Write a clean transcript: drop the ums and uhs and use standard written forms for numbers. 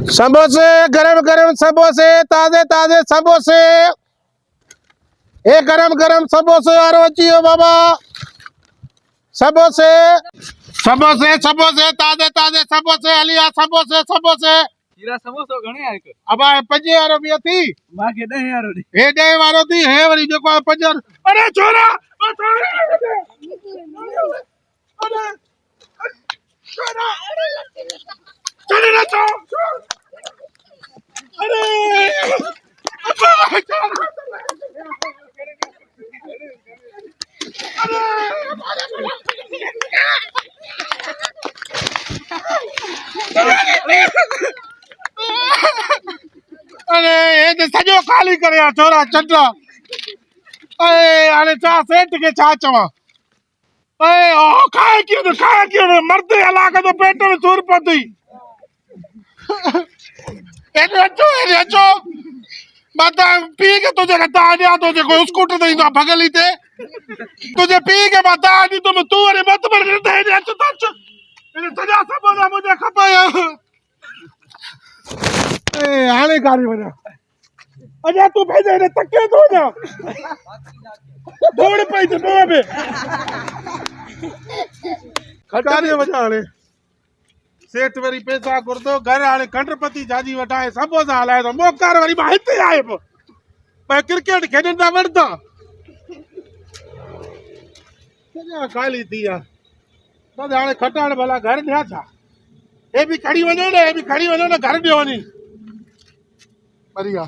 समोसे गरम गरम समोसे ताजे ताजे समोसे ए गरम गरम समोसे यारो अची वियो बाबा समोसे समोसे समोसे ताजे ताजे समोसे हलिया समोसे समोसे हीरा समोसो घणे आहे अब 5 वारो बि अथी मांखे 10 वारो ॾे हे 10 वारो थी हे वरी जेको 5 अरे छोरा ओ छोरा अरे छोरा चले ना चो अरे अरे ये तो सजो खाली करे यार छोरा चड्डा अरे अरे चा सेठ के छा चवा अरे ओ खाए क्यों मरते हलाक तो पेट में सूर पती ए अचो बता पी के तुझे कहता आ जा तुझे कोई स्कूटर दे तो भगली ते तुझे पी के बता दी तुम तू अरे मत मर दे दे तो ये सजा सब मुझे खपा ए आने कारी बना अजा तू भेजे ने तके तो ना दौड़ पे तो दौड़ पे खटाने बजाने सेठ वरी पैसा गुर्दो घर आले खंडपति जाजी वटाए समोसा हलाए तो मोकार वरी मां हिते आए पे क्रिकेट खेडंदा वरदा सजा खाली दिया तो हाणे खटाण भला घर न्या था ए भी खड़ी वने ने घर ॾियो नी बढ़िया